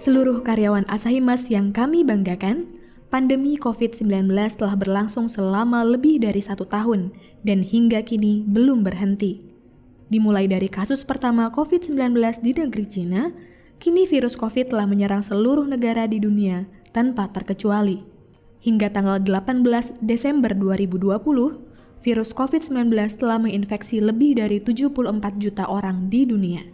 Seluruh karyawan Asahi Mas yang kami banggakan, pandemi COVID-19 telah berlangsung selama lebih dari 1 tahun dan hingga kini belum berhenti. Dimulai dari kasus pertama COVID-19 di negeri Cina, kini virus COVID telah menyerang seluruh negara di dunia tanpa terkecuali. Hingga tanggal 18 Desember 2020, virus COVID-19 telah menginfeksi lebih dari 74 juta orang di dunia.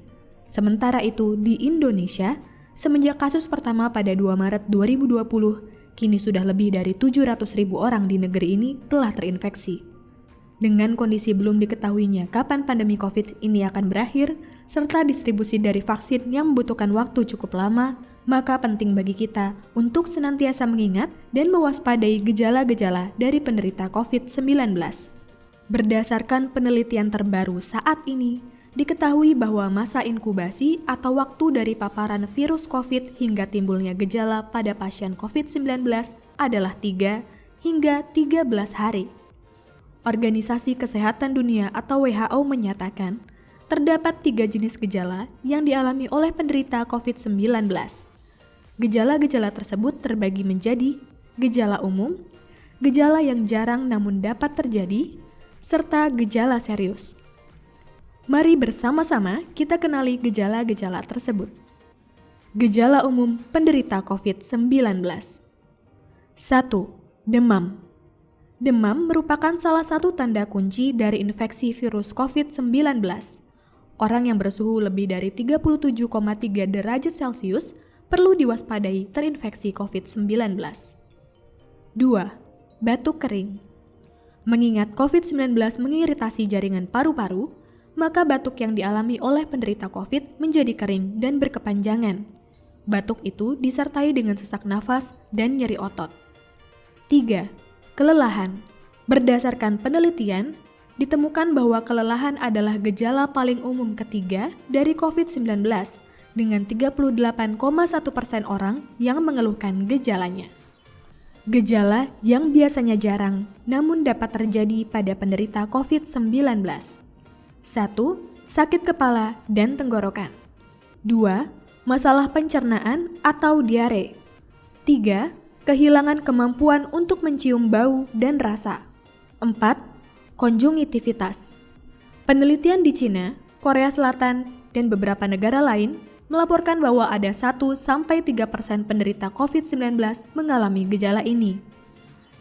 Sementara itu, di Indonesia, semenjak kasus pertama pada 2 Maret 2020, kini sudah lebih dari 700.000 orang di negeri ini telah terinfeksi. Dengan kondisi belum diketahuinya kapan pandemi COVID ini akan berakhir, serta distribusi dari vaksin yang membutuhkan waktu cukup lama, maka penting bagi kita untuk senantiasa mengingat dan mewaspadai gejala-gejala dari penderita COVID-19. Berdasarkan penelitian terbaru saat ini, diketahui bahwa masa inkubasi atau waktu dari paparan virus COVID hingga timbulnya gejala pada pasien COVID-19 adalah 3 hingga 13 hari. Organisasi Kesehatan Dunia atau WHO menyatakan, terdapat 3 jenis gejala yang dialami oleh penderita COVID-19. Gejala-gejala tersebut terbagi menjadi gejala umum, gejala yang jarang namun dapat terjadi, serta gejala serius. Mari bersama-sama kita kenali gejala-gejala tersebut. Gejala umum penderita COVID-19. 1. Demam. Demam merupakan salah satu tanda kunci dari infeksi virus COVID-19. Orang yang bersuhu lebih dari 37,3 derajat Celcius perlu diwaspadai terinfeksi COVID-19. 2. Batuk kering. Mengingat COVID-19 mengiritasi jaringan paru-paru, maka batuk yang dialami oleh penderita COVID menjadi kering dan berkepanjangan. Batuk itu disertai dengan sesak nafas dan nyeri otot. 3. Kelelahan. Berdasarkan penelitian, ditemukan bahwa kelelahan adalah gejala paling umum ketiga dari COVID-19 dengan 38,1% orang yang mengeluhkan gejalanya. Gejala yang biasanya jarang namun dapat terjadi pada penderita COVID-19. 1. Sakit kepala dan tenggorokan. 2. Masalah pencernaan atau diare. 3. Kehilangan kemampuan untuk mencium bau dan rasa. 4. Konjungtivitas. Penelitian di Cina, Korea Selatan, dan beberapa negara lain melaporkan bahwa ada 1-3% penderita COVID-19 mengalami gejala ini.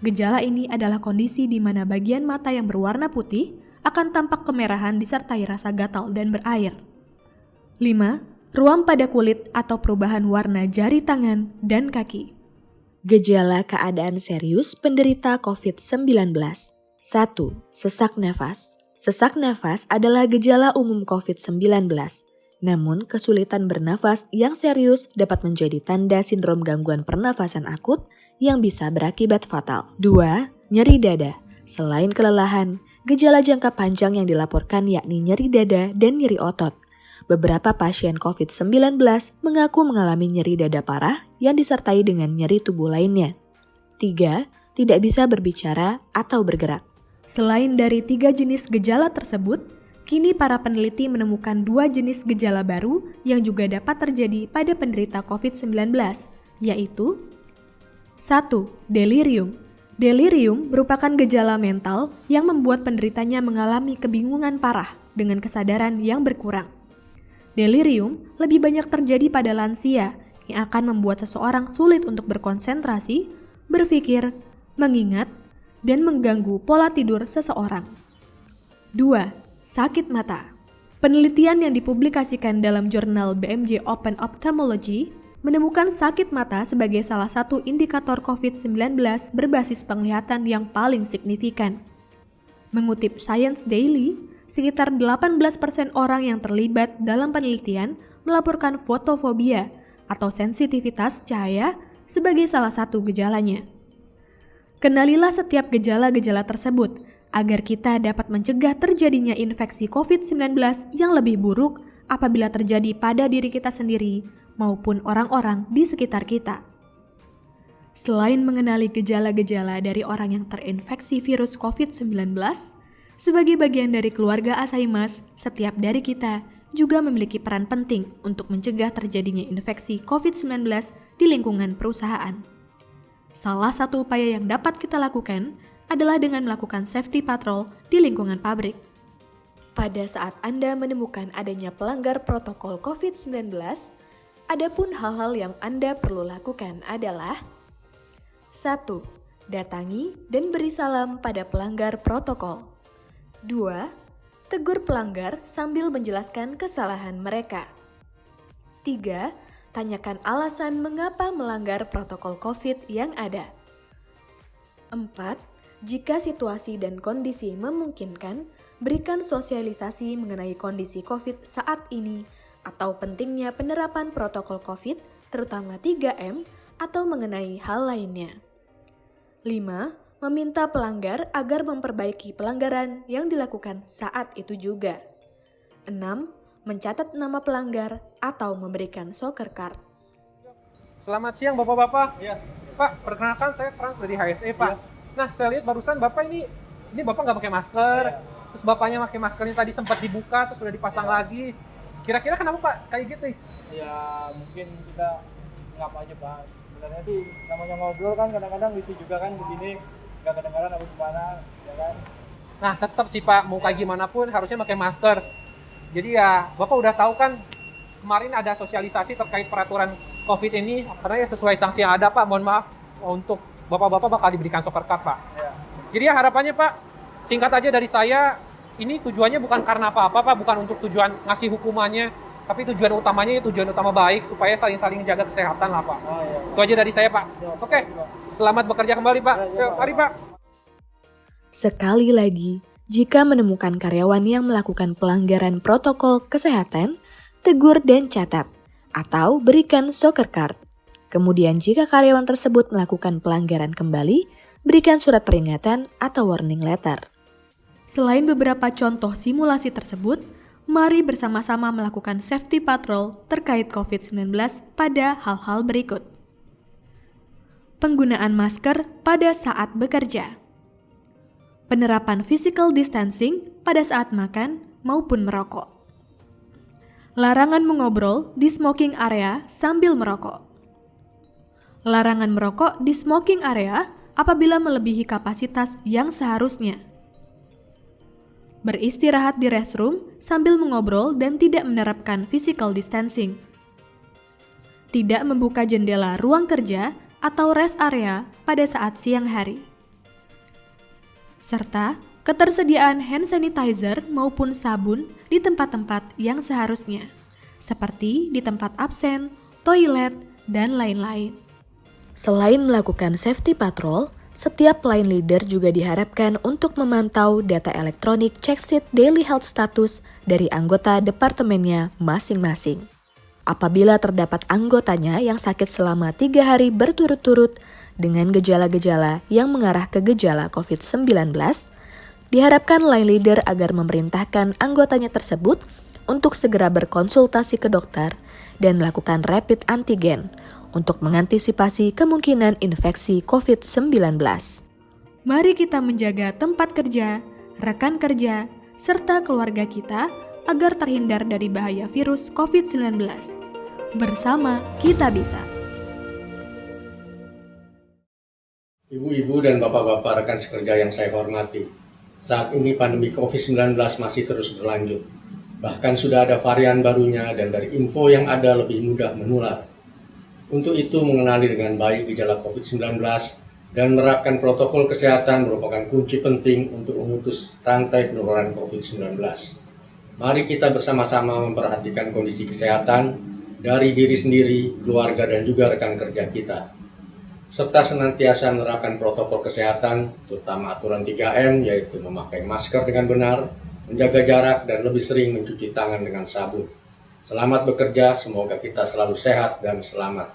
Gejala ini adalah kondisi di mana bagian mata yang berwarna putih akan tampak kemerahan disertai rasa gatal dan berair. 5. Ruam pada kulit atau perubahan warna jari tangan dan kaki. Gejala keadaan serius penderita COVID-19. 1. Sesak nafas. Sesak nafas adalah gejala umum COVID-19. Namun, kesulitan bernafas yang serius dapat menjadi tanda sindrom gangguan pernafasan akut yang bisa berakibat fatal. 2. Nyeri dada. Selain kelelahan, gejala jangka panjang yang dilaporkan yakni nyeri dada dan nyeri otot. Beberapa pasien COVID-19 mengaku mengalami nyeri dada parah yang disertai dengan nyeri tubuh lainnya. 3. Tidak bisa berbicara atau bergerak. Selain dari 3 jenis gejala tersebut, kini para peneliti menemukan 2 jenis gejala baru yang juga dapat terjadi pada penderita COVID-19, yaitu 1. Delirium. Delirium merupakan gejala mental yang membuat penderitanya mengalami kebingungan parah dengan kesadaran yang berkurang. Delirium lebih banyak terjadi pada lansia yang akan membuat seseorang sulit untuk berkonsentrasi, berpikir, mengingat, dan mengganggu pola tidur seseorang. 2. Sakit mata. Penelitian yang dipublikasikan dalam jurnal BMJ Open Ophthalmology menemukan sakit mata sebagai salah satu indikator COVID-19 berbasis penglihatan yang paling signifikan. Mengutip Science Daily, sekitar 18% orang yang terlibat dalam penelitian melaporkan fotofobia atau sensitivitas cahaya sebagai salah satu gejalanya. Kenalilah setiap gejala-gejala tersebut agar kita dapat mencegah terjadinya infeksi COVID-19 yang lebih buruk apabila terjadi pada diri kita sendiri maupun orang-orang di sekitar kita. Selain mengenali gejala-gejala dari orang yang terinfeksi virus COVID-19, sebagai bagian dari keluarga Asahi Mas, setiap dari kita juga memiliki peran penting untuk mencegah terjadinya infeksi COVID-19 di lingkungan perusahaan. Salah satu upaya yang dapat kita lakukan adalah dengan melakukan safety patrol di lingkungan pabrik. Pada saat Anda menemukan adanya pelanggar protokol COVID-19, adapun hal-hal yang Anda perlu lakukan adalah 1. Datangi dan beri salam pada pelanggar protokol. 2. Tegur pelanggar sambil menjelaskan kesalahan mereka. 3. Tanyakan alasan mengapa melanggar protokol COVID yang ada. 4. Jika situasi dan kondisi memungkinkan, berikan sosialisasi mengenai kondisi COVID saat ini atau pentingnya penerapan protokol COVID, terutama 3M, atau mengenai hal lainnya. 5. Meminta pelanggar agar memperbaiki pelanggaran yang dilakukan saat itu juga. 6. Mencatat nama pelanggar atau memberikan soccer card. Selamat siang Bapak-Bapak. Ya. Pak, perkenalkan saya Frans dari HSE Pak. Ya. Nah, saya lihat barusan Bapak ini Bapak nggak pakai masker. Ya. Terus Bapaknya pakai maskernya tadi sempat dibuka, terus sudah dipasang lagi. Kira-kira kenapa Pak kayak gitu? Ya mungkin kita ngapa aja Pak. Sebenarnya sih namanya ngobrol kan kadang-kadang lucu juga kan begini. Nggak kedengaran apa gimana, ya kan? Nah, tetap sih Pak, mau kayak gimana pun harusnya pakai masker. Jadi ya, Bapak udah tahu kan kemarin ada sosialisasi terkait peraturan COVID ini, karena ya sesuai sanksi yang ada Pak, mohon maaf untuk Bapak-Bapak bakal diberikan soccer card Pak. Ya. Jadi ya harapannya Pak, singkat aja dari saya, ini tujuannya bukan karena apa-apa Pak, bukan untuk tujuan ngasih hukumannya, tapi tujuan utamanya tujuan utama baik, supaya saling-saling jaga kesehatan lah Pak. Oh, iya. Itu aja dari saya Pak. Ya, oke, selamat bekerja kembali Pak. Ya, mari Pak. Sekali lagi, jika menemukan karyawan yang melakukan pelanggaran protokol kesehatan, tegur dan catat, atau berikan soccer card. Kemudian jika karyawan tersebut melakukan pelanggaran kembali, berikan surat peringatan atau warning letter. Selain beberapa contoh simulasi tersebut, mari bersama-sama melakukan safety patrol terkait COVID-19 pada hal-hal berikut. Penggunaan masker pada saat bekerja. Penerapan physical distancing pada saat makan maupun merokok. Larangan mengobrol di smoking area sambil merokok. Larangan merokok di smoking area apabila melebihi kapasitas yang seharusnya. Beristirahat di restroom sambil mengobrol dan tidak menerapkan physical distancing. Tidak membuka jendela ruang kerja atau rest area pada saat siang hari. Serta ketersediaan hand sanitizer maupun sabun di tempat-tempat yang seharusnya, seperti di tempat absen, toilet, dan lain-lain. Selain melakukan safety patrol, setiap line leader juga diharapkan untuk memantau data elektronik check-sheet daily health status dari anggota departemennya masing-masing. Apabila terdapat anggotanya yang sakit selama 3 hari berturut-turut dengan gejala-gejala yang mengarah ke gejala COVID-19, diharapkan line leader agar memerintahkan anggotanya tersebut untuk segera berkonsultasi ke dokter dan melakukan rapid antigen untuk mengantisipasi kemungkinan infeksi COVID-19. Mari kita menjaga tempat kerja, rekan kerja, serta keluarga kita agar terhindar dari bahaya virus COVID-19. Bersama kita bisa. Ibu-ibu dan bapak-bapak rekan sekerja yang saya hormati, saat ini pandemi COVID-19 masih terus berlanjut. Bahkan sudah ada varian barunya dan dari info yang ada lebih mudah menular. Untuk itu mengenali dengan baik gejala COVID-19 dan menerapkan protokol kesehatan merupakan kunci penting untuk memutus rantai penularan COVID-19. Mari kita bersama-sama memperhatikan kondisi kesehatan dari diri sendiri, keluarga, dan juga rekan kerja kita, serta senantiasa menerapkan protokol kesehatan, terutama aturan 3M, yaitu memakai masker dengan benar, menjaga jarak, dan lebih sering mencuci tangan dengan sabun. Selamat bekerja, semoga kita selalu sehat dan selamat